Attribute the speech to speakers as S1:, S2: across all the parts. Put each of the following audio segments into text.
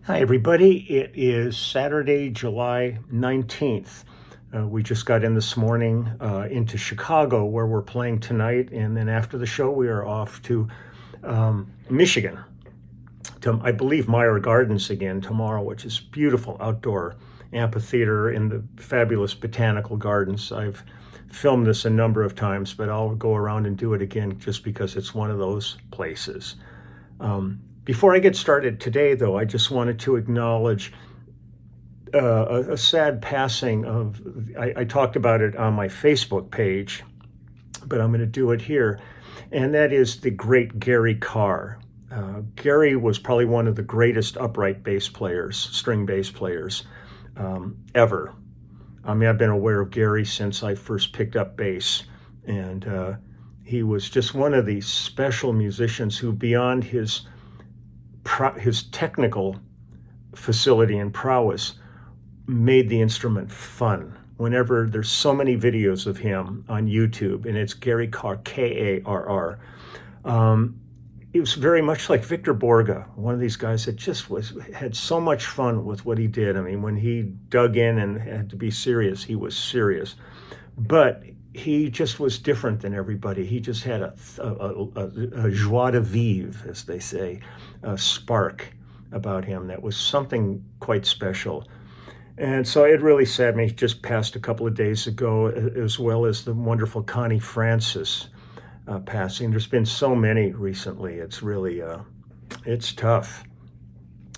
S1: Hi, everybody. It is Saturday, July 19th. We just got in this morning into Chicago, where we're playing tonight. And then after the show, we are off to Michigan, to, I believe, Meyer Gardens again tomorrow, which is beautiful outdoor amphitheater in the fabulous botanical gardens. I've filmed this a number of times, but I'll go around and do it again just because it's one of those places. Before I get started today, though, I just wanted to acknowledge a sad passing of, I talked about it on my Facebook page, but I'm going to do it here, and that is the great Gary Carr. Gary was probably one of the greatest upright bass players, string bass players, ever. I mean, I've been aware of Gary since I first picked up bass, and he was just one of these special musicians who, beyond his technical facility and prowess, made the instrument fun. Whenever there's so many videos of him on YouTube, and it's Gary Carr, K-A-R-R. It was very much like Victor Borge, one of these guys that just had so much fun with what he did. I mean, when he dug in and had to be serious, he was serious. But he just was different than everybody. He just had a joie de vivre, as they say, a spark about him that was something quite special. And so it really saddened me. He just passed a couple of days ago, as well as the wonderful Connie Francis passing. There's been so many recently. It's really, it's tough.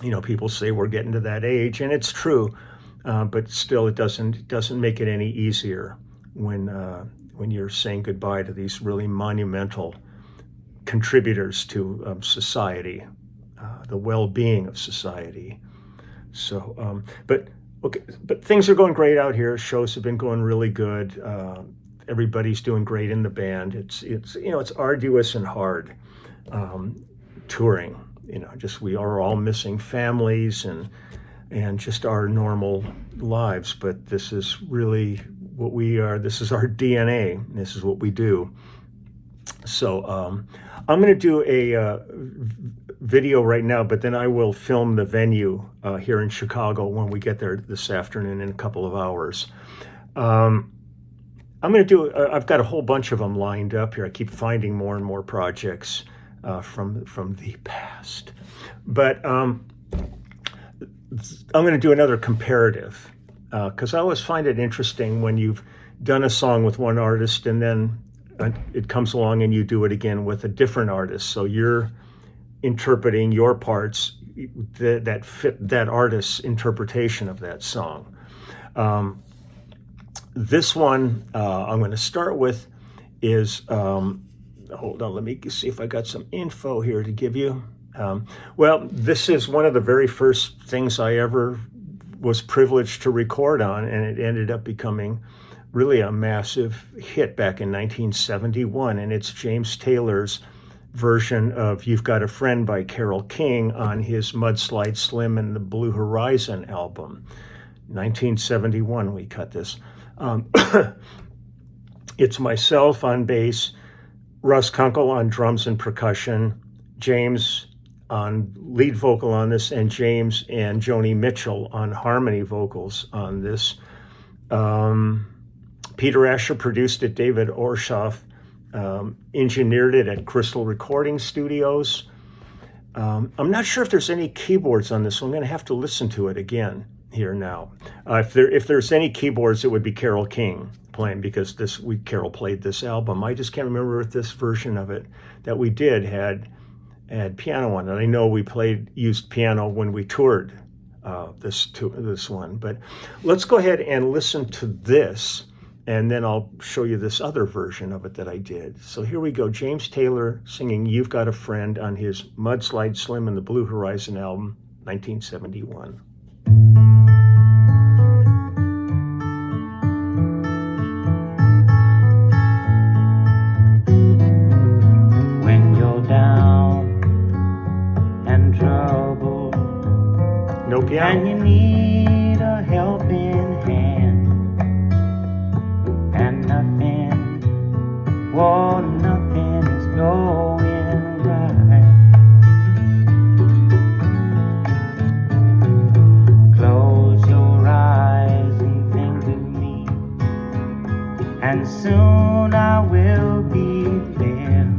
S1: You know, people say we're getting to that age, and it's true, but still it doesn't make it any easier when you're saying goodbye to these really monumental contributors to society, the well-being of society. So, but things are going great out here. Shows have been going really good. Everybody's doing great in the band. It's arduous and hard touring. Just we are all missing families and just our normal lives. But this is really what we are. This is our DNA. This is what we do. So I'm going to do a video right now, but then I will film the venue here in Chicago when we get there this afternoon in a couple of hours. I'm going to do, I've got a whole bunch of them lined up here. I keep finding more and more projects from the past. But I'm going to do another comparative, because I always find it interesting when you've done a song with one artist and then it comes along and you do it again with a different artist. So you're interpreting your parts that fit that artist's interpretation of that song. This one I'm going to start with is, hold on, let me see if I got some info here to give you. Well, this is one of the very first things I ever was privileged to record on, and it ended up becoming really a massive hit back in 1971, and it's James Taylor's version of You've Got a Friend by Carole King on his Mudslide Slim and the Blue Horizon album. 1971 we cut this. It's myself on bass, Russ Kunkel on drums and percussion, James on lead vocal on this, and James and Joni Mitchell on harmony vocals on this. Peter Asher produced it. David Orshoff engineered it at Crystal Recording Studios. I'm not sure if there's any keyboards on this, so I'm going to have to listen to it again here now. If there's any keyboards, it would be Carole King playing, because Carole played this album. I just can't remember if this version of it that we did had piano on it. I know we used piano when we toured this one, but let's go ahead and listen to this, and then I'll show you this other version of it that I did. So here we go. James Taylor singing You've Got a Friend on his Mudslide Slim and the Blue Horizon album, 1971.
S2: When you're down and troubled,
S1: No piano.
S2: and you need a helping hand, and nothing, oh, nothing is going right. and soon I will be there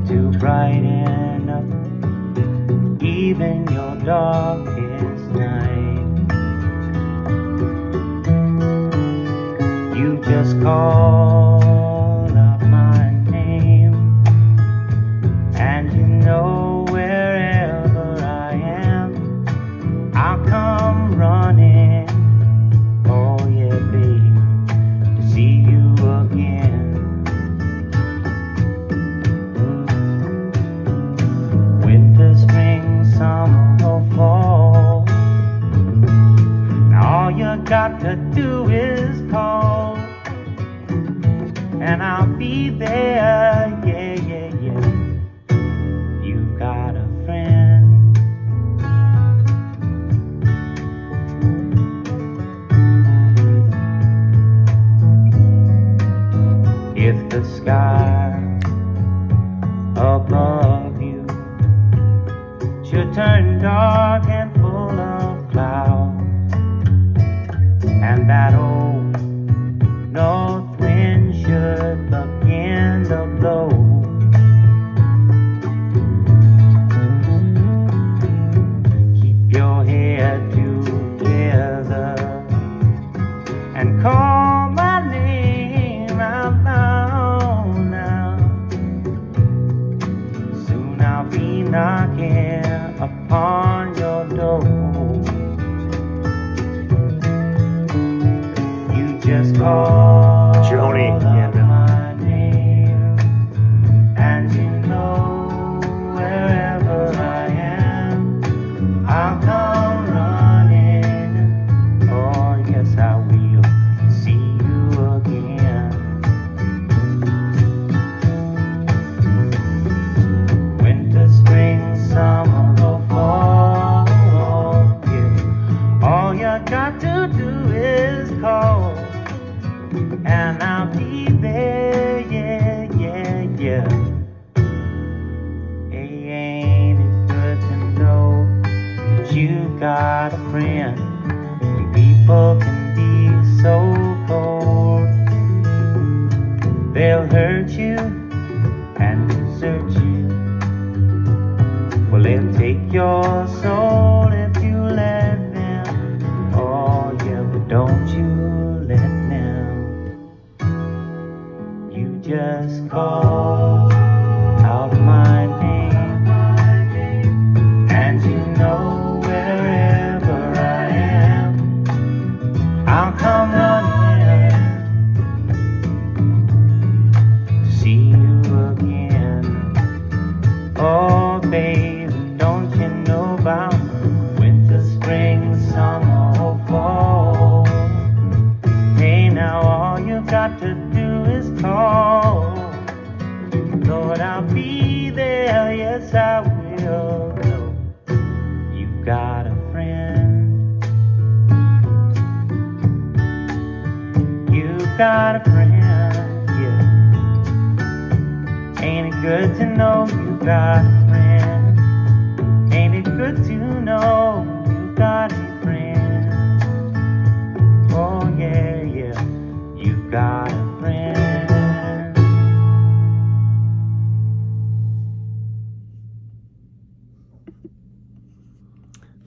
S2: to brighten up even your darkest night. You just call up my name, and you know wherever I am, I'll come running. Oh yeah, babe, to see you again. Winter, spring, summer or fall, now all you got to do is call, and I'll be there. Yeah, yeah, yeah. You've got a friend. If the sky above you should turn dark and full of clouds, and that old north wind should begin to blow, keep your head together and call my name out loud now. Soon I'll be knocking upon your door. You just call
S1: Joni,
S2: out my name, and you know wherever I am, I'll come running. Oh yes, I will see you again. Winter, spring, summer or fall, yeah. All you got to do is call, and I'll be there. Yeah, yeah, yeah. Hey, ain't it good to know that you got a friend? When people can be so cold, they'll hurt you and desert you. Well, they'll take your soul if you let them. Oh yeah, but don't you let them. You just call out my name, and you know wherever I am, I'll come running to see you again. Oh babe, don't you know about winter, spring, summer or fall? Hey, now all you got to do is call. Lord, I'll be there. Yes, I will. Know you've got a friend. You've got a friend, yeah. Ain't it good to know you've got a friend? Ain't it good to know you've got a friend? Oh yeah, yeah, you've got a friend.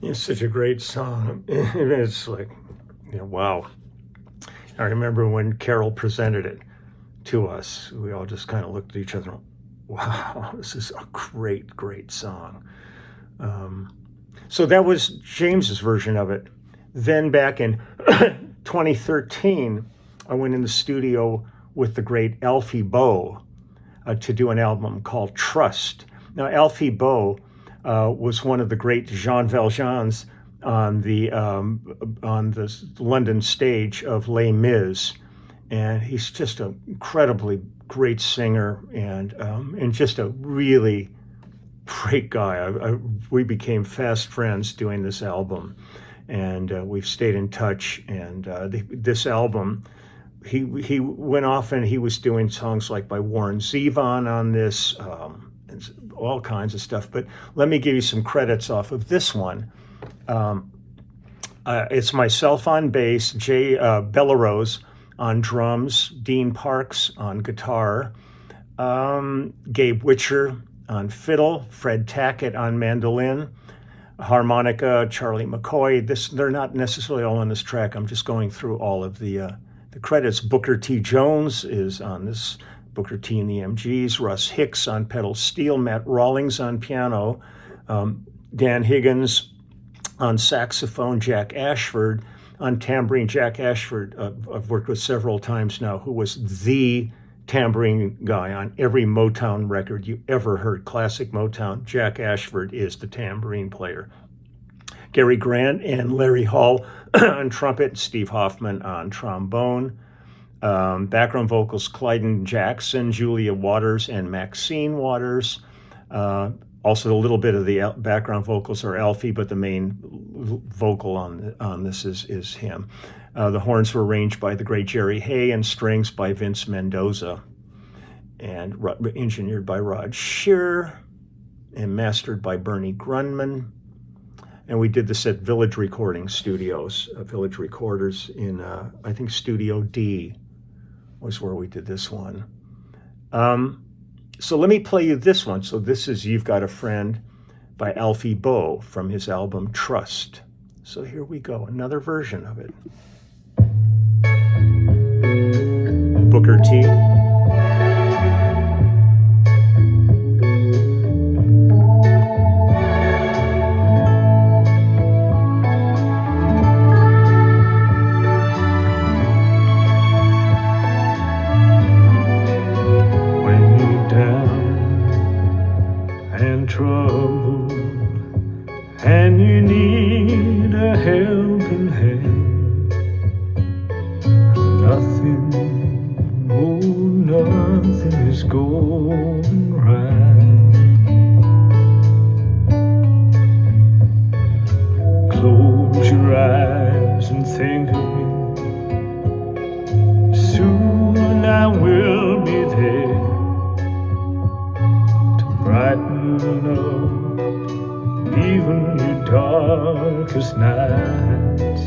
S1: It's such a great song. It's like, wow. I remember when Carol presented it to us, we all just kind of looked at each other and, wow, this is a great, great song. So that was James's version of it. Then back in 2013, I went in the studio with the great Alfie Bo to do an album called Trust. Now, Alfie Bo was one of the great Jean Valjeans on the London stage of Les Mis, and he's just an incredibly great singer and just a really great guy. We became fast friends doing this album, and we've stayed in touch. And this album, he went off and he was doing songs like by Warren Zevon on this, and all kinds of stuff. But let me give you some credits off of this one. It's myself on bass, Jay Bellarose on drums, Dean Parks on guitar, Gabe Witcher on fiddle, Fred Tackett on mandolin, harmonica, Charlie McCoy. They're not necessarily all on this track. I'm just going through all of the credits. Booker T. Jones is on this, Booker T and the MGs, Russ Hicks on pedal steel, Matt Rawlings on piano, Dan Higgins on saxophone, Jack Ashford on tambourine. Jack Ashford, I've worked with several times now, who was the tambourine guy on every Motown record you ever heard, classic Motown. Jack Ashford is the tambourine player. Gary Grant and Larry Hall on trumpet, Steve Hoffman on trombone. Background vocals, Clyden Jackson, Julia Waters, and Maxine Waters. Also, a little bit of the background vocals are Alfie, but the main vocal on this is him. The horns were arranged by the great Jerry Hay and strings by Vince Mendoza, and engineered by Rod Shearer and mastered by Bernie Grunman. And we did this at Village Recording Studios, Village Recorders in, I think, Studio D was where we did this one. So let me play you this one. So this is You've Got a Friend by Alfie Bo from his album Trust. So here we go, another version of it. Booker T.
S2: Trouble and you need a helping hand. Nothing, oh, nothing is going right. Close your eyes and think of me. Soon I will be there to brighten up even your darkest nights.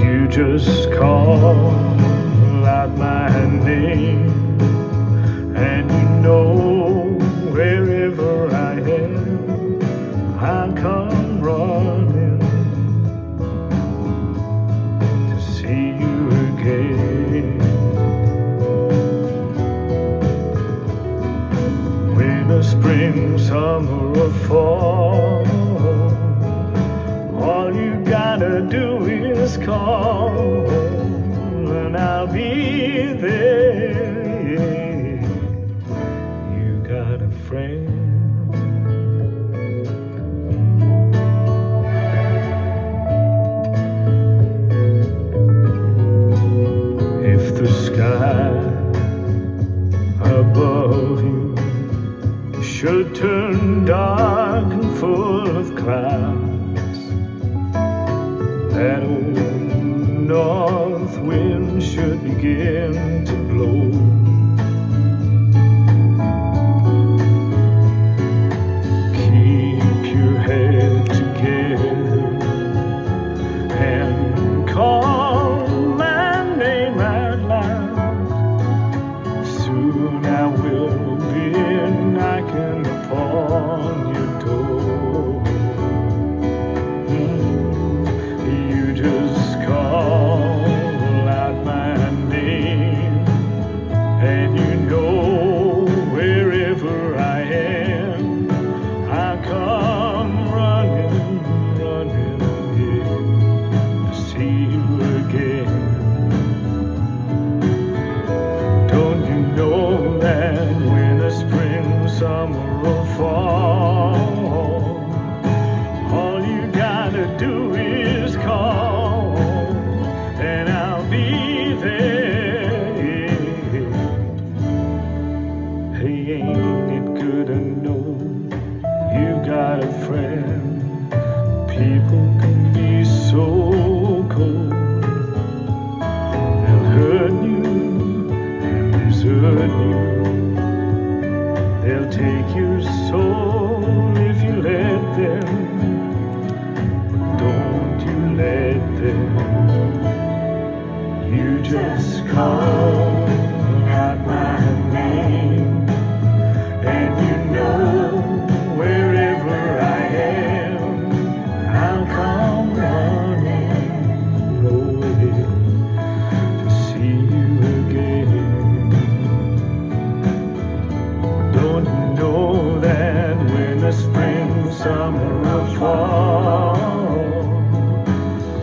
S2: You just call out my name, and you know wherever I am, I'll come running to see you again. Spring, summer, or fall, all you gotta do is call, and I'll be there. You got a friend. If the sky above you should turn dark and full of clouds, that old north wind should begin to blow. Keep your head together and call my name out loud. Soon I will be knocking upon your door. You just call out my name, and you know wherever I am, I'll come running, here to see you again. Don't you know that when the spring, summer, or fall, all you gotta do is call, and I'll be there. Hey, ain't it good to know you got a friend? People can be so cold, they'll hurt you and desert you. They'll take your soul if you let them. Don't you let them.
S1: spring, summer, or fall.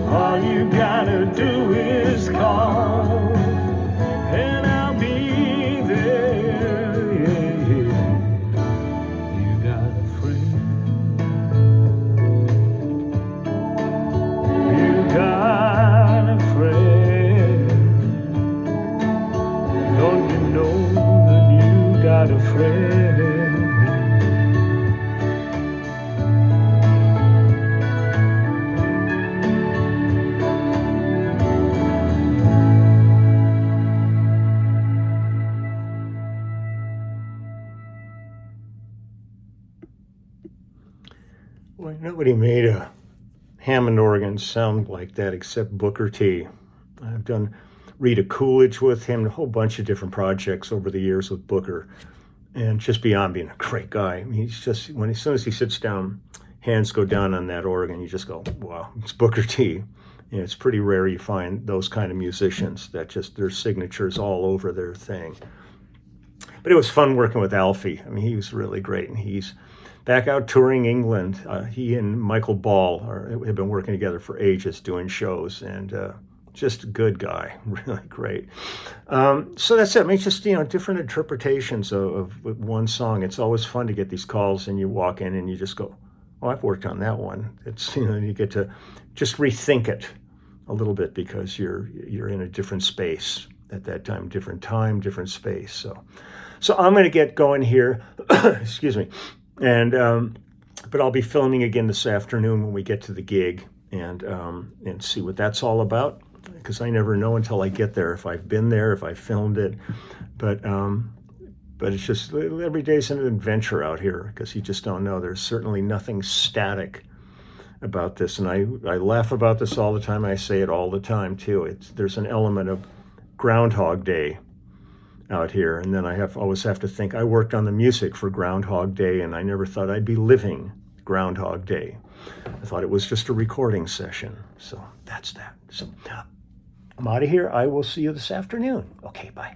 S1: All you gotta do is call, and I'll be there. Yeah, yeah. You got a friend. You got a friend. Don't you know that you got a friend? Well, nobody made a Hammond organ sound like that except Booker T. I've done Rita Coolidge with him, a whole bunch of different projects over the years with Booker. And just beyond being a great guy, I mean, he's just, as soon as he sits down, hands go down on that organ, you just go, wow, it's Booker T. And it's pretty rare you find those kind of musicians that just, their signatures all over their thing. But it was fun working with Alfie. I mean, he was really great, and he's back out touring England. He and Michael Ball have been working together for ages doing shows, and just a good guy, really great. So that's it. I mean, it's just, different interpretations of one song. It's always fun to get these calls, and you walk in and you just go, oh, I've worked on that one. It's, you get to just rethink it a little bit because you're in a different space at that time, different space. So I'm going to get going here. Excuse me. And but I'll be filming again this afternoon when we get to the gig, and see what that's all about, because I never know until I get there if I've been there, if I filmed it. But it's just, every day's an adventure out here, because you just don't know. There's certainly nothing static about this, and I laugh about this all the time. I say it all the time too. There's an element of Groundhog Day out here, and then I always have to think, I worked on the music for Groundhog Day, and I never thought I'd be living Groundhog Day. I thought it was just a recording session. So that's that. So I'm out of here. I will see you this afternoon. Okay, bye.